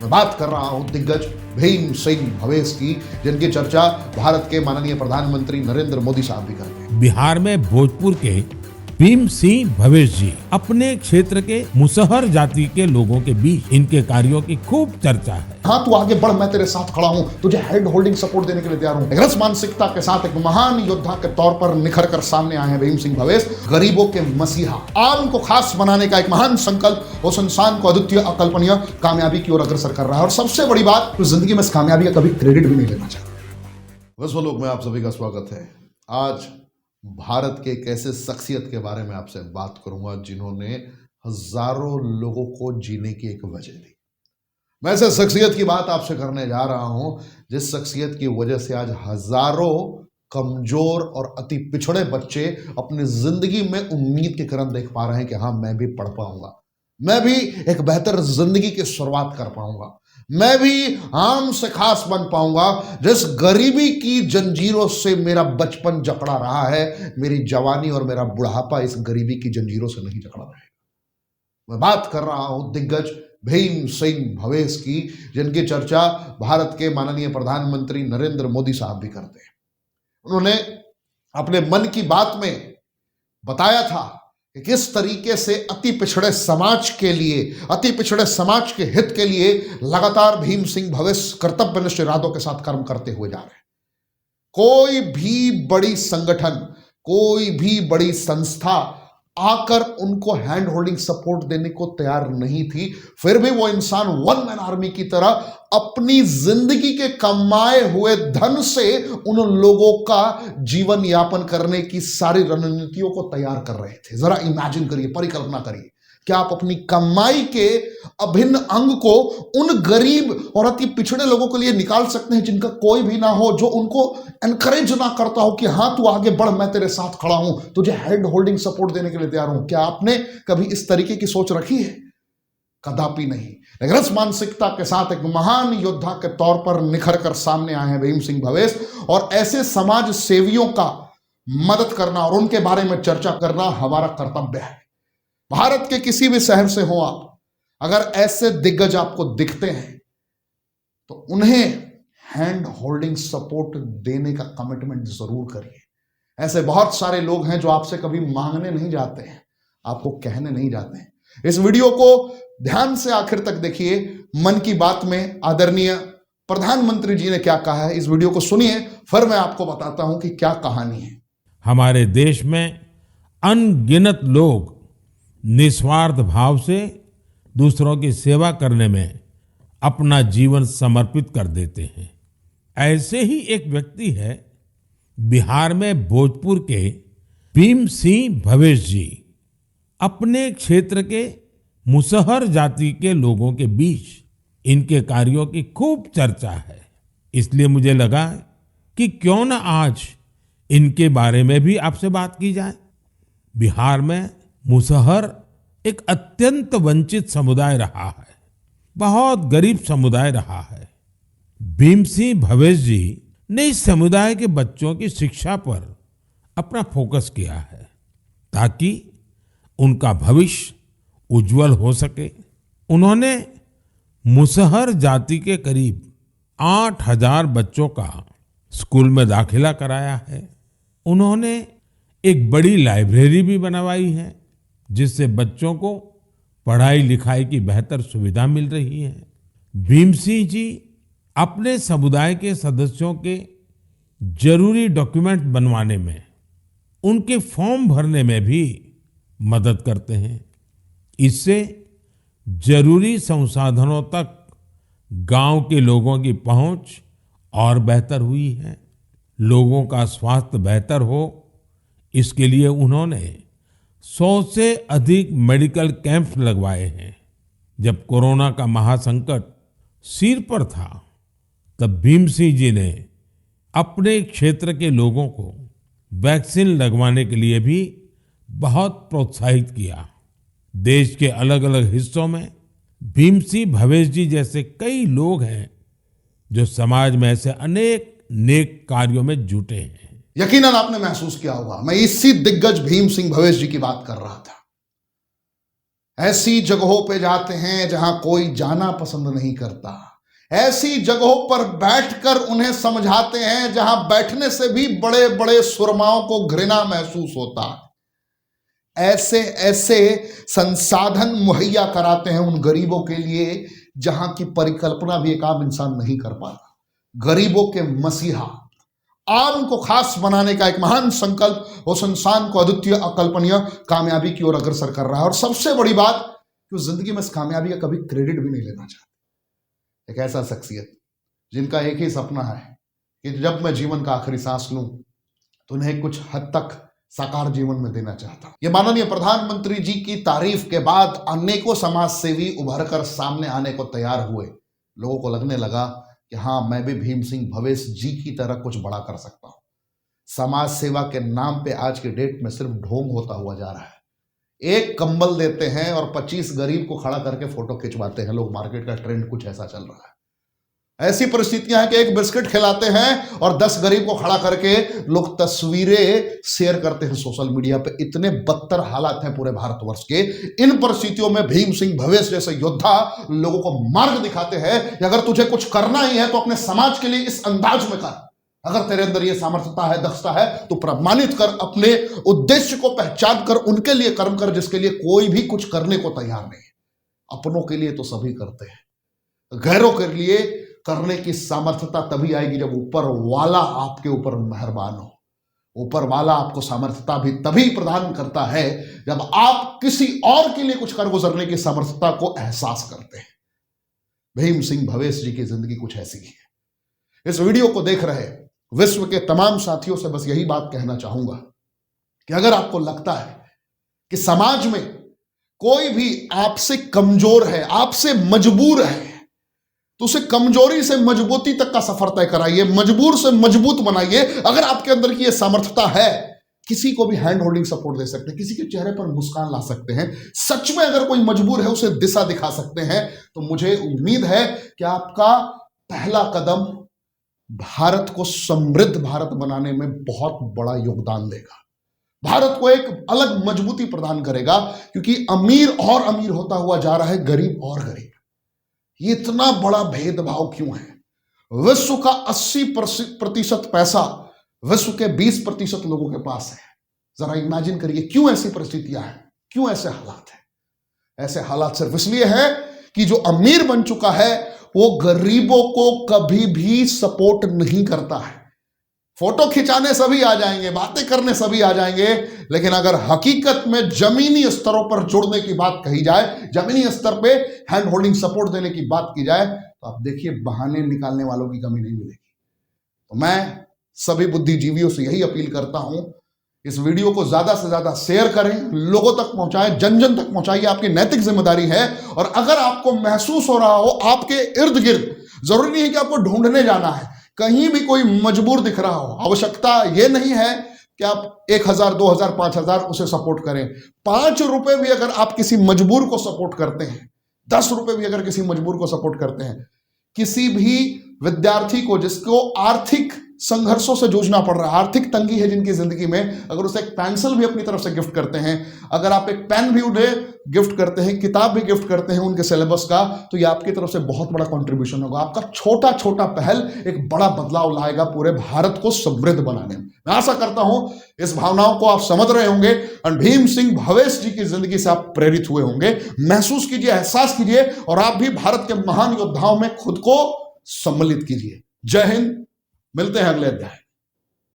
मैं बात कर रहा हूं दिग्गज भीम सिंह भवेश की, जिनकी चर्चा भारत के माननीय प्रधानमंत्री नरेंद्र मोदी साहब भी करते हैं। बिहार में भोजपुर के भीम सिंह भवेश जी अपने क्षेत्र के मुसहर जाति के लोगों के बीच इनके कार्यों की खूब चर्चा है। हाँ, तू आगे बढ़, मैं तेरे साथ खड़ा हूं, तुझे हैंड होल्डिंग सपोर्ट देने के लिए तैयार हूं। एक रस मानसिकता के साथ एक महान योद्धा के तौर पर निखर कर सामने आए हैं भीम सिंह भवेश, गरीबों के मसीहा। आम को खास बनाने का एक महान संकल्प उस इंसान को अद्वितीय अकल्पनीय कामयाबी की ओर अग्रसर कर रहा है। और सबसे बड़ी बात, तो जिंदगी में इस कामयाबी का कभी क्रेडिट भी नहीं लेना चाहता। विश्वलोक में आप सभी का स्वागत है। आज भारत के एक ऐसे शख्सियत के बारे में आपसे बात करूंगा जिन्होंने हजारों लोगों को जीने की एक वजह दी। मैं ऐसे शख्सियत की बात आपसे करने जा रहा हूं जिस शख्सियत की वजह से आज हजारों कमजोर और अति पिछड़े बच्चे अपनी जिंदगी में उम्मीद की किरण देख पा रहे हैं कि हाँ, मैं भी पढ़ पाऊंगा, मैं भी एक बेहतर जिंदगी की शुरुआत कर पाऊंगा, मैं भी आम से खास बन पाऊंगा। जिस गरीबी की जंजीरों से मेरा बचपन जकड़ा रहा है, मेरी जवानी और मेरा बुढ़ापा इस गरीबी की जंजीरों से नहीं जकड़ा रहेगा। मैं बात कर रहा हूं दिग्गज भीम सिंह भवेश की, जिनकी चर्चा भारत के माननीय प्रधानमंत्री नरेंद्र मोदी साहब भी करते हैं। उन्होंने अपने मन की बात में बताया था कि किस तरीके से अति पिछड़े समाज के लिए, अति पिछड़े समाज के हित के लिए लगातार भीम सिंह भवेश कर्तव्यनिष्ठ इरादों के साथ कर्म करते हुए जा रहे हैं। कोई भी बड़ी संगठन, कोई भी बड़ी संस्था आकर उनको हैंड होल्डिंग सपोर्ट देने को तैयार नहीं थी, फिर भी वो इंसान वन मैन आर्मी की तरह अपनी जिंदगी के कमाए हुए धन से उन लोगों का जीवन यापन करने की सारी रणनीतियों को तैयार कर रहे थे। जरा इमेजिन करिए, परिकल्पना करिए कि आप अपनी कमाई के अभिन्न अंग को उन गरीब और अति पिछड़े लोगों के लिए निकाल सकते हैं जिनका कोई भी ना हो, जो उनको एनकरेज ना करता हो कि हाँ, तू आगे बढ़, मैं तेरे साथ खड़ा हूं, तुझे हैंड होल्डिंग सपोर्ट देने के लिए तैयार हूं। क्या आपने कभी इस तरीके की सोच रखी है? कदापि नहीं। एक रस मानसिकता के साथ एक महान योद्धा के तौर पर निखर कर सामने आए हैं भीम सिंह भवेश, और ऐसे समाज सेवियों का मदद करना और उनके बारे में चर्चा करना हमारा कर्तव्य है। भारत के किसी भी शहर से हो आप, अगर ऐसे दिग्गज आपको दिखते हैं तो उन्हें हैंड होल्डिंग सपोर्ट देने का कमिटमेंट जरूर करिए। ऐसे बहुत सारे लोग हैं जो आपसे कभी मांगने नहीं जाते हैं, आपको कहने नहीं जाते हैं। इस वीडियो को ध्यान से आखिर तक देखिए। मन की बात में आदरणीय प्रधानमंत्री जी ने क्या कहा है, इस वीडियो को सुनिए, फिर मैं आपको बताता हूं कि क्या कहानी है। हमारे देश में अनगिनत लोग निस्वार्थ भाव से दूसरों की सेवा करने में अपना जीवन समर्पित कर देते हैं। ऐसे ही एक व्यक्ति है बिहार में भोजपुर के भीम सिंह भवेश जी। अपने क्षेत्र के मुसहर जाति के लोगों के बीच इनके कार्यों की खूब चर्चा है, इसलिए मुझे लगा कि क्यों न आज इनके बारे में भी आपसे बात की जाए। बिहार में मुसहर एक अत्यंत वंचित समुदाय रहा है, बहुत गरीब समुदाय रहा है। भीम सिंह भवेश जी ने इस समुदाय के बच्चों की शिक्षा पर अपना फोकस किया है ताकि उनका भविष्य उज्जवल हो सके। उन्होंने मुसहर जाति के करीब 8,000 बच्चों का स्कूल में दाखिला कराया है। उन्होंने एक बड़ी लाइब्रेरी भी बनवाई है जिससे बच्चों को पढ़ाई लिखाई की बेहतर सुविधा मिल रही है। भीम सिंह जी अपने समुदाय के सदस्यों के जरूरी डॉक्यूमेंट बनवाने में, उनके फॉर्म भरने में भी मदद करते हैं। इससे जरूरी संसाधनों तक गांव के लोगों की पहुंच और बेहतर हुई है। लोगों का स्वास्थ्य बेहतर हो, इसके लिए उन्होंने 100 से अधिक मेडिकल कैंप्स लगवाए हैं। जब कोरोना का महासंकट सिर पर था, तब भीम सिंह जी ने अपने क्षेत्र के लोगों को वैक्सीन लगवाने के लिए भी बहुत प्रोत्साहित किया। देश के अलग अलग हिस्सों में भीम सिंह भवेश जी जैसे कई लोग हैं जो समाज में ऐसे अनेक नेक कार्यों में जुटे हैं। यकीनन आपने महसूस किया होगा, मैं इसी दिग्गज भीम सिंह भवेश जी की बात कर रहा था। ऐसी जगहों पे जाते हैं जहां कोई जाना पसंद नहीं करता, ऐसी जगहों पर बैठकर उन्हें समझाते हैं जहां बैठने से भी बड़े बड़े सुरमाओं को घृणा महसूस होता है। ऐसे ऐसे संसाधन मुहैया कराते हैं उन गरीबों के लिए जहां की परिकल्पना भी एक आम इंसान नहीं कर पाता। गरीबों के मसीहा, आम को खास बनाने का एक महान संकल्प वो संसार को अद्वितीय अकल्पनीय कामयाबी की ओर अग्रसर कर रहा है। और सबसे बड़ी बात कि वो जिंदगी में इस कामयाबी का कभी क्रेडिट भी नहीं लेना चाहते। एक ऐसा शख्सियत जिनका एक ही सपना है कि जब मैं जीवन का आखिरी सांस लूं तो उन्हें कुछ हद तक साकार जीवन में देना चाहता हूं। ये माननीय प्रधानमंत्री जी की तारीफ के बाद अनेकों समाज सेवी उभर कर सामने आने को तैयार हुए। लोगों को लगने लगा कि हाँ, मैं भी भीम सिंह भवेश जी की तरह कुछ बड़ा कर सकता हूं। समाज सेवा के नाम पे आज की डेट में सिर्फ ढोंग होता हुआ जा रहा है। एक कंबल देते हैं और 25 गरीब को खड़ा करके फोटो खिंचवाते हैं लोग। मार्केट का ट्रेंड कुछ ऐसा चल रहा है। ऐसी परिस्थितियां हैं कि एक बिस्किट खिलाते हैं और 10 गरीब को खड़ा करके लोग तस्वीरें शेयर करते हैं सोशल मीडिया पे। इतने बदतर हालात हैं पूरे भारतवर्ष के। इन परिस्थितियों में भीम सिंह भवेश जैसे योद्धा लोगों को मार्ग दिखाते हैं कि अगर तुझे कुछ करना ही है तो अपने समाज के लिए इस अंदाज में कर। अगर तेरे अंदर ये सामर्थ्यता है, दक्षता है तो प्रमाणित कर, अपने उद्देश्य को पहचान कर, उनके लिए कर्म कर जिसके लिए कोई भी कुछ करने को तैयार नहीं है। अपनों के लिए तो सभी करते हैं, गैरों के लिए करने की सामर्थ्यता तभी आएगी जब ऊपर वाला आपके ऊपर मेहरबान हो। ऊपर वाला आपको सामर्थ्यता भी तभी प्रदान करता है जब आप किसी और के लिए कुछ कर गुजरने की सामर्थ्यता को एहसास करते हैं। भीम सिंह भवेश जी की जिंदगी कुछ ऐसी ही है। इस वीडियो को देख रहे विश्व के तमाम साथियों से बस यही बात कहना चाहूंगा कि अगर आपको लगता है कि समाज में कोई भी आपसे कमजोर है, आपसे मजबूर है, तो उसे कमजोरी से मजबूती तक का सफर तय कराइए, मजबूर से मजबूत बनाइए। अगर आपके अंदर की यह सामर्थ्यता है, किसी को भी हैंड होल्डिंग सपोर्ट दे सकते हैं, किसी के चेहरे पर मुस्कान ला सकते हैं, सच में अगर कोई मजबूर है उसे दिशा दिखा सकते हैं, तो मुझे उम्मीद है कि आपका पहला कदम भारत को समृद्ध भारत बनाने में बहुत बड़ा योगदान देगा। भारत को एक अलग मजबूती प्रदान करेगा, क्योंकि अमीर और अमीर होता हुआ जा रहा है, गरीब और गरीब। ये इतना बड़ा भेदभाव क्यों है? विश्व का 80% पैसा विश्व के 20% लोगों के पास है। जरा इमेजिन करिए क्यों ऐसी परिस्थितियां हैं, क्यों ऐसे हालात हैं। ऐसे हालात सिर्फ इसलिए है कि जो अमीर बन चुका है वो गरीबों को कभी भी सपोर्ट नहीं करता है। फोटो खिंचाने सभी आ जाएंगे, बातें करने सभी आ जाएंगे, लेकिन अगर हकीकत में जमीनी स्तरों पर जुड़ने की बात कही जाए, जमीनी स्तर पे हैंड होल्डिंग सपोर्ट देने की बात की जाए, तो आप देखिए बहाने निकालने वालों की कमी नहीं मिलेगी। तो मैं सभी बुद्धिजीवियों से यही अपील करता हूं, इस वीडियो को ज्यादा से ज्यादा शेयर करें, लोगों तक पहुंचाएं, जन जन तक पहुंचाइए। आपकी नैतिक जिम्मेदारी है। और अगर आपको महसूस हो रहा हो आपके इर्द गिर्द, जरूरी नहीं है कि आपको ढूंढने जाना है, कहीं भी कोई मजबूर दिख रहा हो, आवश्यकता यह नहीं है कि आप 1000, 2000, 5000 उसे सपोर्ट करें। 5 रुपए भी अगर आप किसी मजबूर को सपोर्ट करते हैं, 10 रुपए भी अगर किसी मजबूर को सपोर्ट करते हैं, किसी भी विद्यार्थी को जिसको आर्थिक संघर्षों से जूझना पड़ रहा है, आर्थिक तंगी है जिनकी जिंदगी में, अगर उसे एक पेंसिल भी अपनी तरफ से गिफ्ट करते हैं, अगर आप एक पेन भी उन्हें गिफ्ट करते हैं, किताब भी गिफ्ट करते हैं उनके सिलेबस का, तो ये आपकी तरफ से बहुत बड़ा कंट्रीब्यूशन होगा। आपका छोटा छोटा पहल एक बड़ा बदलाव लाएगा पूरे भारत को समृद्ध बनाने में। मैं आशा करता हूं इस भावनाओं को आप समझ रहे होंगे और भीम सिंह भवेश जी की जिंदगी से आप प्रेरित हुए होंगे। महसूस कीजिए, एहसास कीजिए और आप भी भारत के महान योद्धाओं में खुद को सम्मिलित कीजिए। जय हिंद। मिलते हैं अगले अध्याय।